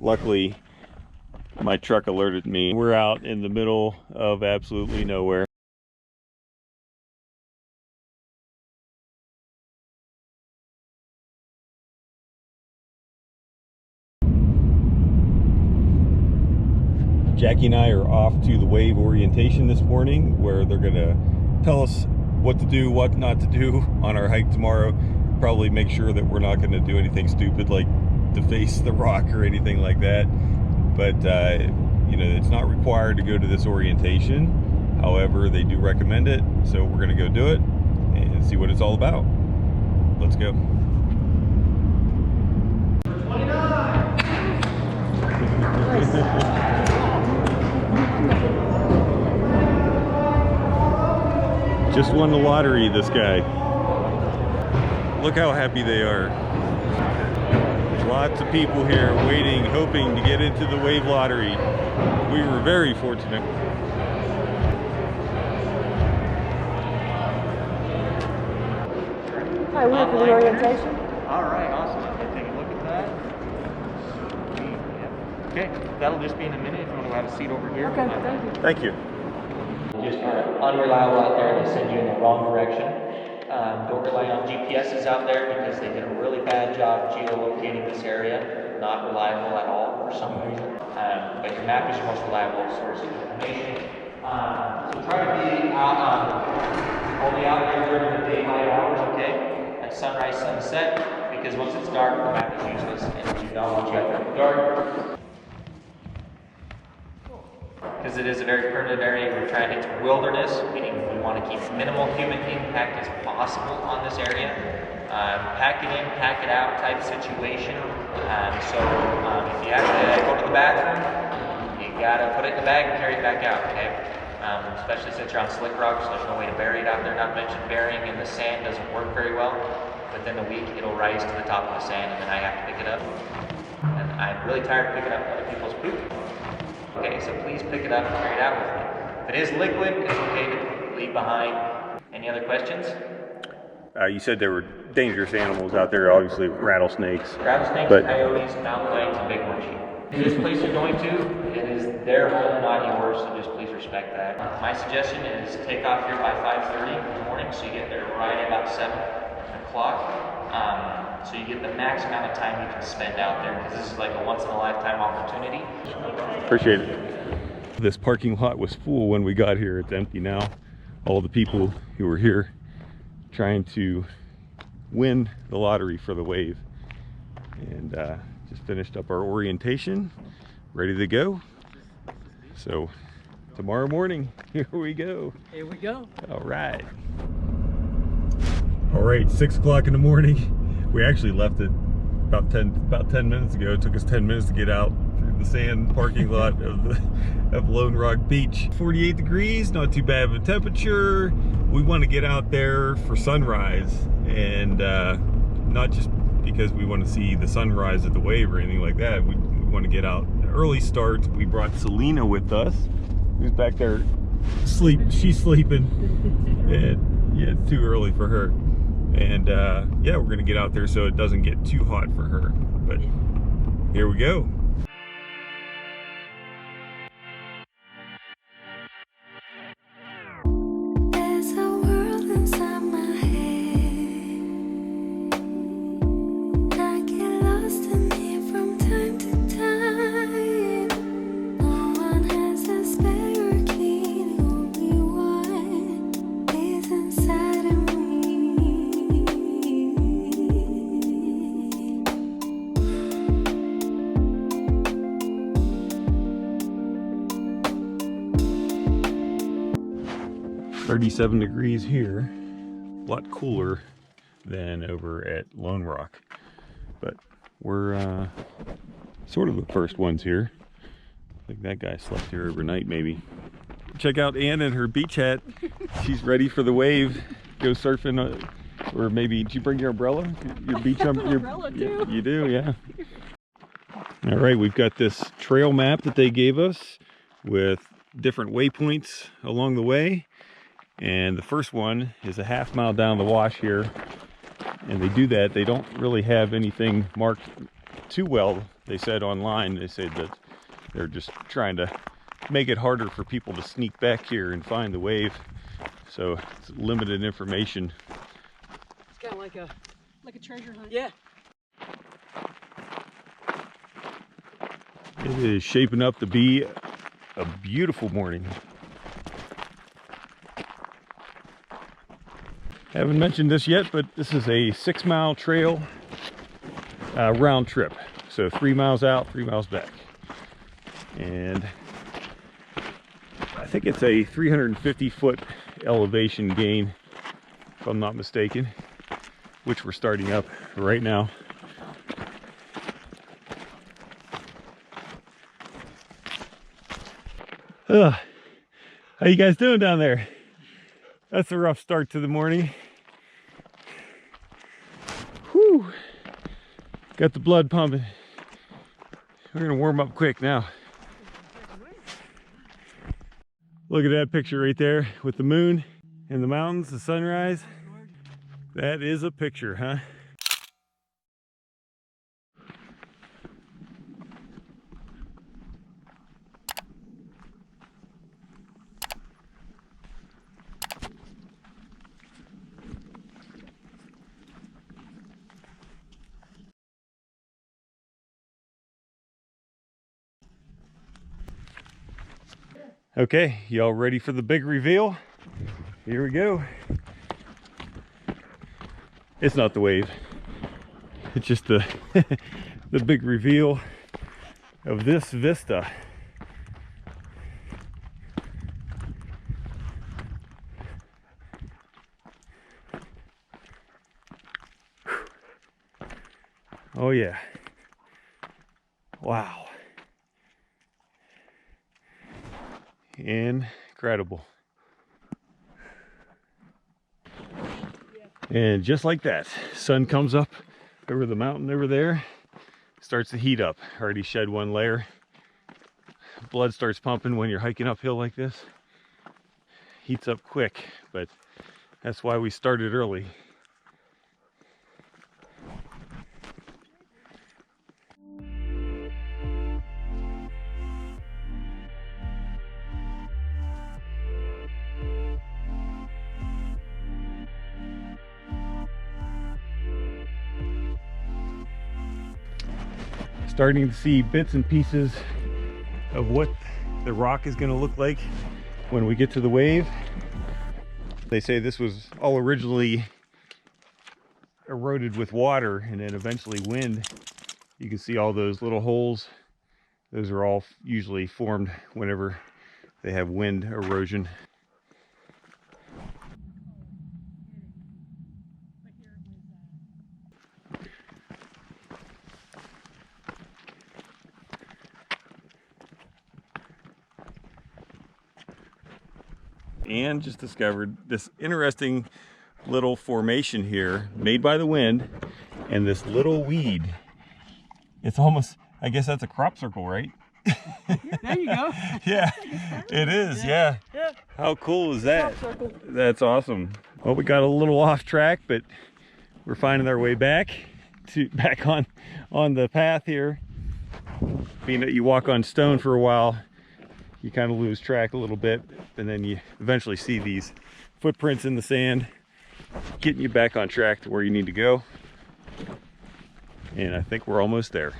luckily my truck alerted me. We're out in the middle of absolutely nowhere. Jackie and I are off to the wave orientation this morning, where they're gonna tell us what to do, what not to do on our hike tomorrow. Probably make sure that we're not gonna do anything stupid like deface the rock or anything like that. But you know, it's not required to go to this orientation. However, they do recommend it, so we're gonna go do it and see what it's all about. Let's go. 29. Just won the lottery, this guy. Look how happy they are. Lots of people here waiting, hoping to get into the wave lottery. We were very fortunate. Hi, we're for the orientation. All right, awesome. Okay, take a look at that. Sweet. Yep. Okay, that'll just be in a minute. If you want to have a seat over here. Okay, thank you. Thank you. Just unreliable out there. They send you in the wrong direction. Don't rely on GPSs out there because they did a really bad job geolocating this area. Not reliable at all for some reason. But your map is your most reliable source of information. So try to be only out there during the daylight hours, okay? At sunrise, sunset, because once it's dark, the map is useless, and we do not want you out there in the dark. Because it is a very primitive area, we're trying to get to wilderness, meaning we want to keep minimal human impact as possible on this area. Pack it in, pack it out type situation. If you have to go to the bathroom, you gotta put it in the bag and carry it back out, okay? Especially since you're on slick rocks, there's no way to bury it out there. Not mentioned burying in the sand doesn't work very well. Within a week, it'll rise to the top of the sand, and then I have to pick it up. And I'm really tired of picking up other people's poop. Okay, so please pick it up and carry it out with me. If it is liquid, it's okay to leave behind. Any other questions? You said there were dangerous animals out there, obviously rattlesnakes. Rattlesnakes, coyotes, mountain lions, and big horseshoe. This place you're going to, it is their home, not yours, so just please respect that. My suggestion is take off here by 5:30 in the morning, so you get there right at about 7 o'clock. So you get the max amount of time you can spend out there, because this is like a once-in-a-lifetime opportunity. Appreciate it. This parking lot was full when we got here. It's empty now. All the people who were here trying to win the lottery for the wave. And just finished up our orientation, ready to go. So tomorrow morning, here we go. Here we go. All right. All right, 6 o'clock in the morning. We actually left it about 10 minutes ago. It took us 10 minutes to get out through the sand parking lot of Lone Rock Beach. 48 degrees, not too bad of a temperature. We want to get out there for sunrise, and not just because we want to see the sunrise at the wave or anything like that. We want to get out an early start. We brought Selena with us, who's back there she's sleeping. And yeah, it's too early for her. And yeah, we're gonna get out there so it doesn't get too hot for her. But here we go. .37 degrees here, a lot cooler than over at Lone Rock, but we're sort of the first ones here. I think that guy slept here overnight maybe. Check out Ann in her beach hat. She's ready for the wave. Go surfing, or maybe, did you bring your umbrella? Your beach umbrella too? You do, yeah. All right, we've got this trail map that they gave us with different waypoints along the way. And the first one is a half mile down the wash here. And they do that. They don't really have anything marked too well They said online, they said that they're just trying to make it harder for people to sneak back here and find the wave. So it's limited information. It's kind of like a treasure hunt. Yeah. It is shaping up to be a beautiful morning. Haven't mentioned this yet, but this is a 6-mile trail round trip. So 3 miles out, 3 miles back. And I think it's a 350-foot elevation gain, if I'm not mistaken, which we're starting up right now. How you guys doing down there? That's a rough start to the morning. Whew. Got the blood pumping. We're gonna warm up quick now. Look at that picture right there with the moon and the mountains, the sunrise. That is a picture, huh? Okay, y'all ready for the big reveal? Here we go. It's not the wave. It's just the the big reveal of this vista. Oh yeah. Wow. Incredible. And just like that, sun comes up over the mountain over there, starts to heat up. Already shed one layer. Blood starts pumping when you're hiking uphill like this. Heats up quick, but that's why we started early. Starting to see bits and pieces of what the rock is going to look like when we get to the wave. They say this was all originally eroded with water and then eventually wind. You can see all those little holes. Those are all usually formed whenever they have wind erosion. And just discovered this interesting little formation here made by the wind and this little weed. It's almost, I guess that's a crop circle, right? There you go. Yeah, it is. Yeah. How cool is that? That's awesome. Well, we got a little off track, but we're finding our way back on the path here. Being that you walk on stone for a while, you kind of lose track a little bit, and then you eventually see these footprints in the sand getting you back on track to where you need to go. And I think we're almost there.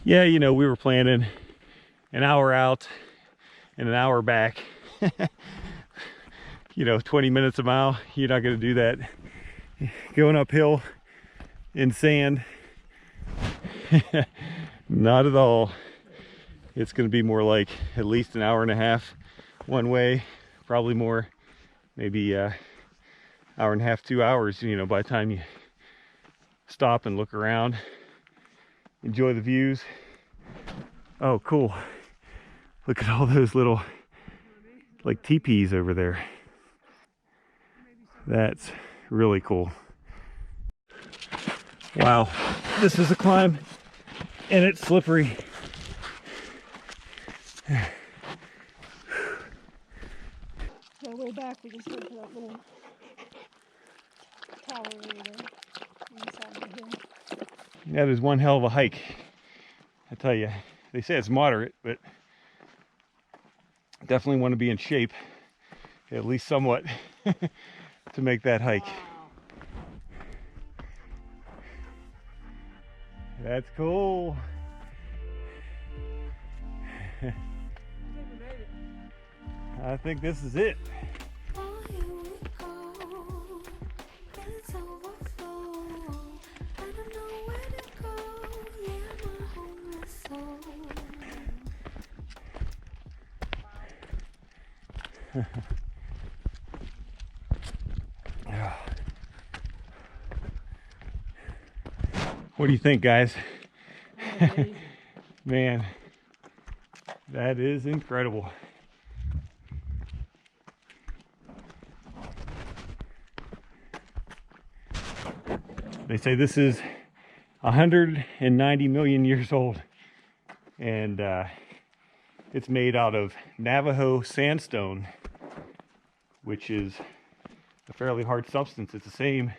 Yeah, you know, we were planning an hour out and an hour back. You know, 20 minutes a mile. You're not going to do that going uphill in sand. Not at all. It's going to be more like at least an hour and a half one way, probably more, maybe hour and a half, 2 hours, you know, by the time you stop and look around, enjoy the views. Oh, cool. Look at all those little like teepees over there. That's really cool. Wow, this is a climb and it's slippery. So our way back, we just went to that little tower area there on the side of the hill. That is one hell of a hike. I tell you, they say it's moderate, but definitely want to be in shape, at least somewhat, to make that hike. Wow. That's cool. I think we made it. I think this is it. What do you think, guys? Amazing. Man, that is incredible. They say this is 190 million years old, and it's made out of Navajo sandstone, which is a fairly hard substance. It's the same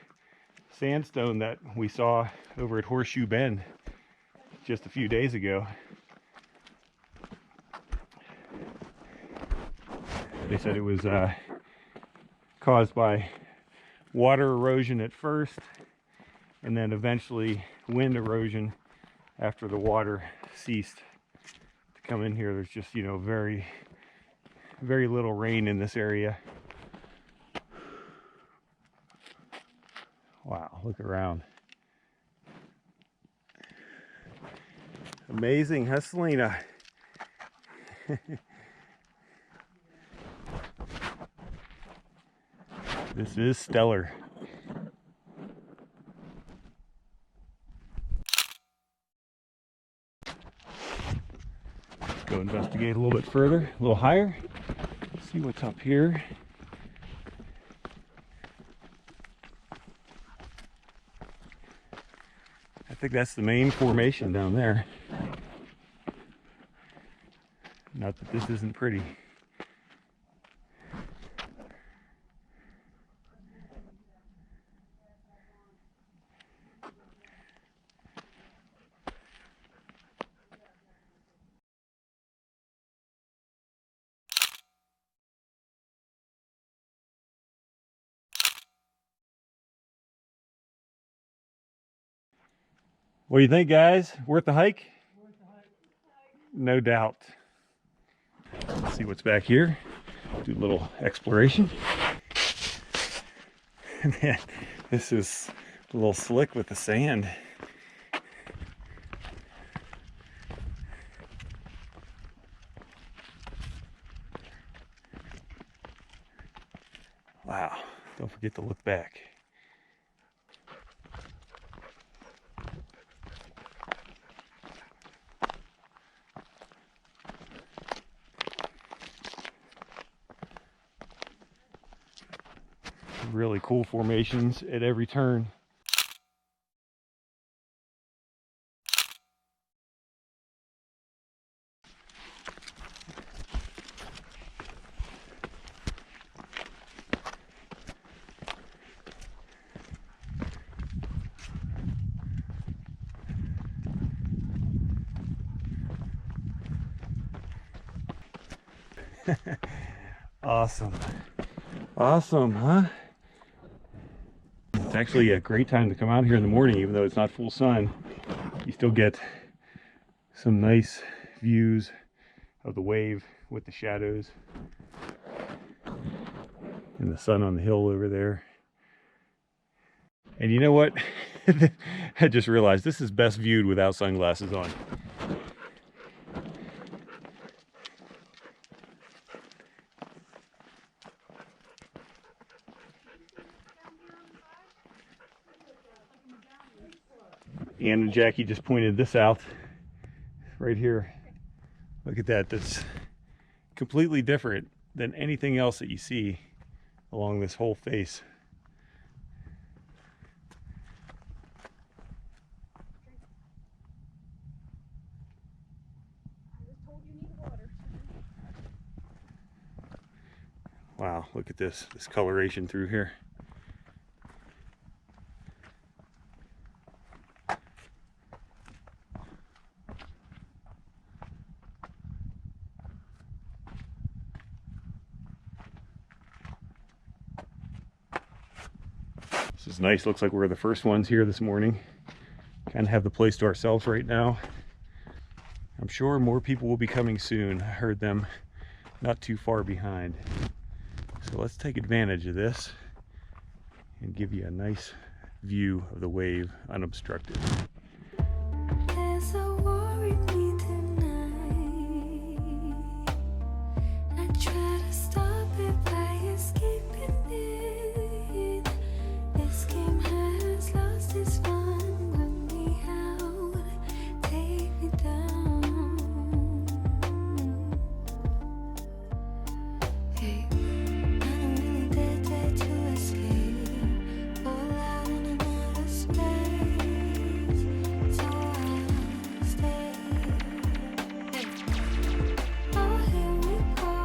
sandstone that we saw over at Horseshoe Bend just a few days ago. They said it was caused by water erosion at first, and then eventually wind erosion after the water ceased to come in here. There's just, you know, very little rain in this area. Wow, look around. Amazing, huh, Selena? This is stellar. Let's go investigate a little bit further, a little higher. See what's up here. I think that's the main formation down there. Not that this isn't pretty. What do you think, guys? Worth the hike? Worth the hike. No doubt. Let's see what's back here. Do a little exploration. Man, this is a little slick with the sand. Wow, don't forget to look back. Really cool formations at every turn. Awesome. Awesome, huh? It's actually a great time to come out here in the morning, even though it's not full sun. You still get some nice views of the wave with the shadows and the sun on the hill over there. And you know what? I just realized this is best viewed without sunglasses on. Ann and Jackie just pointed this out right here. Look at that. That's completely different than anything else that you see along this whole face. Wow, look at this coloration through here. This is nice. Looks like we're the first ones here this morning. Kind of have the place to ourselves right now. I'm sure more people will be coming soon. I heard them not too far behind. So let's take advantage of this and give you a nice view of the wave unobstructed. There's a war in me tonight. I try to stop it by escaping it. This game has lost its fun. Run me out, take me down. Hey, I don't really dare to escape. Fall out in another space, so I stay. Oh, here we go.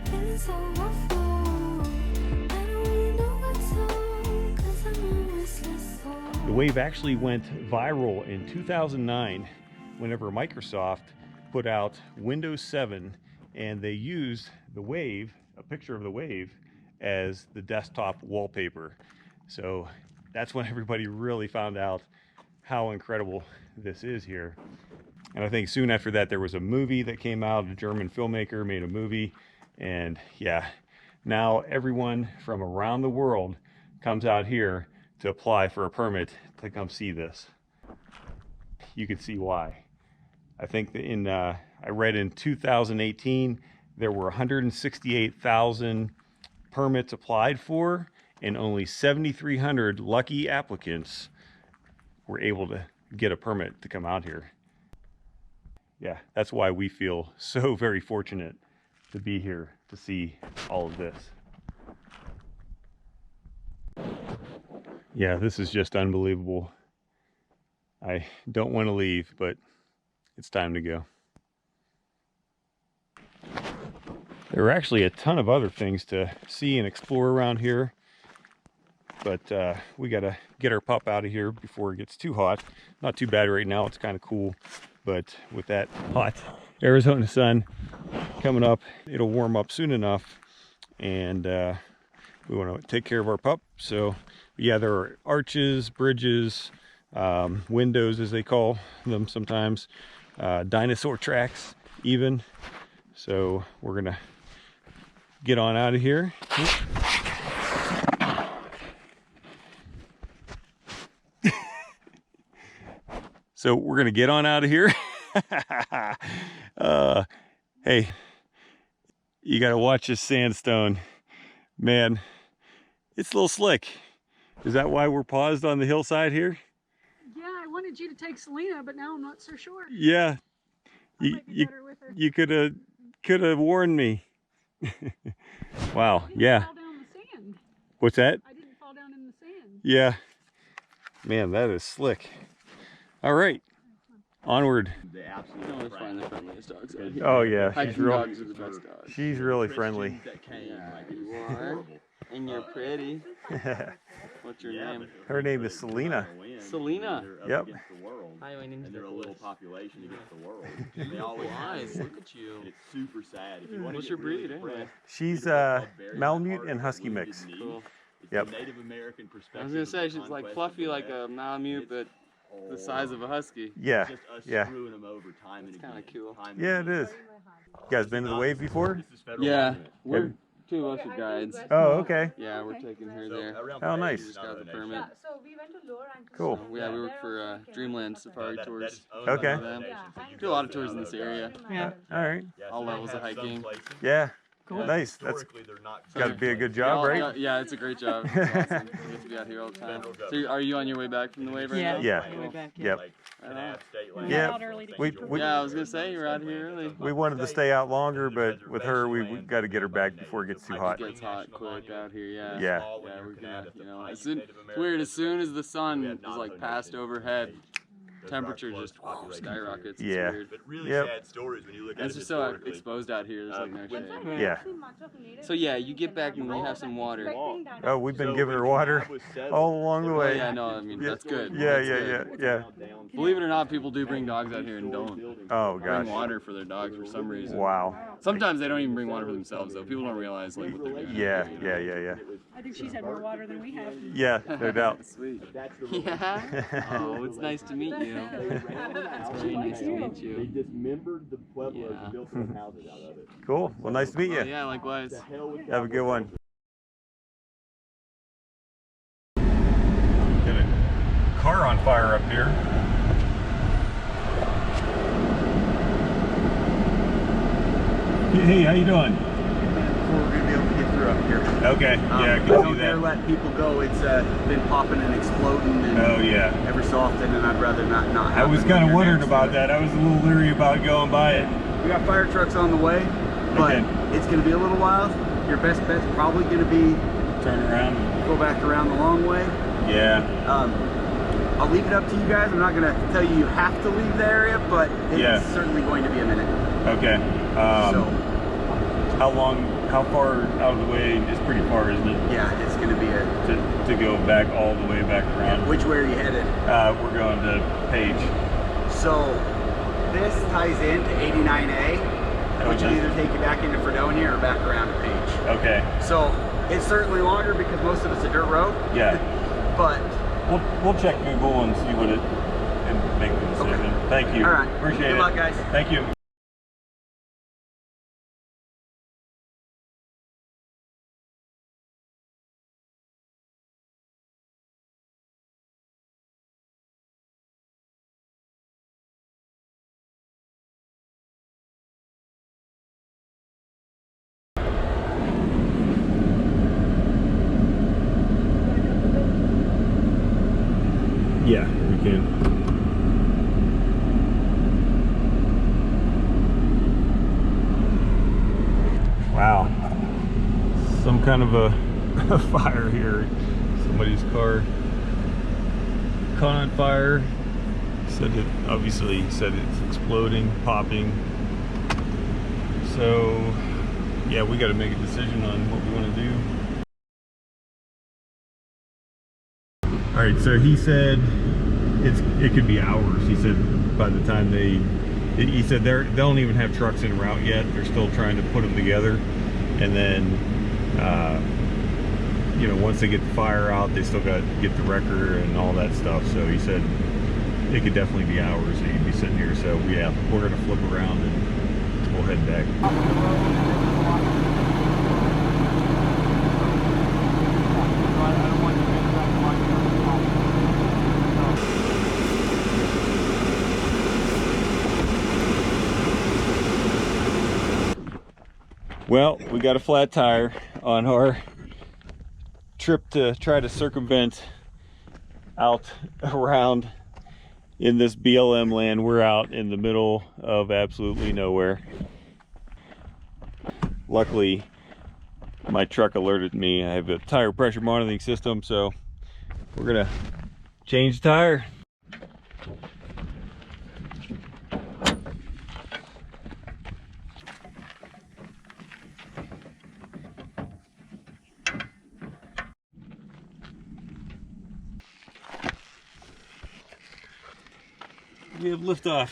Feeling so awful. I don't really know what's on, 'cause I'm a restless soul. The wave actually went viral in 2009 whenever Microsoft put out Windows 7 and they used the wave, a picture of the wave, as the desktop wallpaper. So that's when everybody really found out how incredible this is here. And I think soon after that there was a movie that came out, a German filmmaker made a movie, and yeah, now everyone from around the world comes out here to apply for a permit to come see this. You can see why. I think that I read in 2018 there were 168,000 permits applied for, and only 7,300 lucky applicants were able to get a permit to come out here. Yeah, that's why we feel so very fortunate to be here to see all of this. Yeah, this is just unbelievable. I don't want to leave, but it's time to go. There are actually a ton of other things to see and explore around here, but we gotta get our pup out of here before it gets too hot. Not too bad right now, it's kind of cool, but with that hot Arizona sun coming up, it'll warm up soon enough, and we want to take care of our pup. So yeah, there are arches, bridges, windows as they call them sometimes, dinosaur tracks even. So we're gonna get on out of here. So we're gonna get on out of here. Hey, you gotta watch this sandstone. Man, it's a little slick. Is that why we're paused on the hillside here? Yeah, I wanted you to take Selena, but now I'm not so sure. Yeah, I might be better with her. you could have warned me. Wow, I didn't yeah. fall down the sand. What's that? I didn't fall down in the sand. Yeah. Man, that is slick. All right, onward. They absolutely always find the friendliest dogs out here. Oh yeah, Hiking dogs are the best dogs. she's really friendly. You are, and you're pretty. What's your name? Her name is Selena. Selena. Yep. Hi, my name's And they're a little population against the world. They always eyes. Look at you. And it's super sad. If you want What's to your breed, anyway? She's Malamute and Husky mix. Cool. Yep. Native American perspective. I was gonna say she's like fluffy, like a Malamute, but the size of a husky. Yeah, Just us yeah. screwing them over time and Kinda again. cool. Time and Yeah, it again. is. You guys been to the wave before? This is federal Yeah, government. we're two of us are guides. Oh, okay. Yeah, we're taking her So there. around Oh, Bay, nice. it's Just not got a the nation. permit. So we went to Lower Anchorage. Cool. Yeah, we work for Dreamland Safari That Tours. is owned Okay. by another nation, so you Do a lot of go tours in this area. Yeah. All right. Yeah, all so they levels of have some hiking. places. Yeah. Cool. Nice. That's Historically, they're not got to be a good job, right? Yeah, it's a great job. It's awesome. We get to be out here all the time. So are you on your way back from the wave right Yeah. now? Yeah. On the way back, Yep. Like Right Kanab on. State We Land. Yeah. got out early to We- keep her. we- Yeah, I was gonna say you're out here early. We wanted to stay out longer, but with her, we got to get her back before it gets too hot. It gets hot quick out here, yeah. Yeah. Yeah, we're gonna, you know, it's weird. As soon as the sun is like passed overhead, temperature just skyrockets. It's Yeah. weird. But really Yep. sad stories when you look And at it's it just so historically. exposed out here. There's like no shade. Yeah. So yeah, you get back and you have some water. Oh, we've been So giving her when water Kanab was settled, all along the Oh way. yeah, no, I mean that's good. Yeah, That's yeah, good. yeah. Believe it or not, people do bring dogs out here and don't Oh bring gosh. water for their dogs for some reason. Wow. Sometimes they don't even bring water for themselves though. People don't realize like what they're doing. Yeah, yeah, yeah, yeah. I think she's had more water than we have. Yeah, no doubt. Sweet. Yeah. Oh, it's nice to meet you. It's very nice to meet They you. dismembered the pueblos Yeah. and built some houses out of it. Cool. Well, nice to meet Oh, you. yeah, likewise. Have a good one. Got a car on fire up here. Hey, how you doing? We're going to be able to get through up here. Okay, yeah, I can don't see dare that. let people go. It's been popping and exploding and Oh yeah. every so often, and I'd rather not I was happen kind of when you're wondering next about to it. that. I was a little leery about going by it. We got fire trucks on the way, but Okay. it's going to be a little while. Your best bet's probably going to be Turn around. go back around the long way. Yeah. I'll leave it up to you guys. I'm not going to tell you have to leave the area, but it's certainly going to be a minute. Okay. So How far out of the way? It's pretty far, isn't it? yeah, it's going to be To go back all the way back around. Which way are you headed? We're going to Page. So this ties into 89A, which will Okay. either take you back into Fredonia or back around to Page. Okay. So it's certainly longer because most of it's a dirt road. Yeah. But We'll check Google and see what it and make the decision. Okay. Thank you. All right. Appreciate it. Good luck, guys. Thank you. Yeah, we can. Wow. Some kind of a fire here. Somebody's car caught on fire. Said it, obviously said it's exploding, popping. So yeah, we got to make a decision on what we want to do. All right, so he said it could be hours. He said by the time he said they don't even have trucks en route yet. They're still trying to put them together, and then you know, once they get the fire out, they still got to get the wrecker and all that stuff. So he said it could definitely be hours that you'd be sitting here. So yeah, we're gonna flip around and we'll head back. Well, we got a flat tire on our trip to try to circumvent out around in this BLM land. We're out in the middle of absolutely nowhere. Luckily, my truck alerted me. I have a tire pressure monitoring system, so we're gonna change the tire. We have liftoff.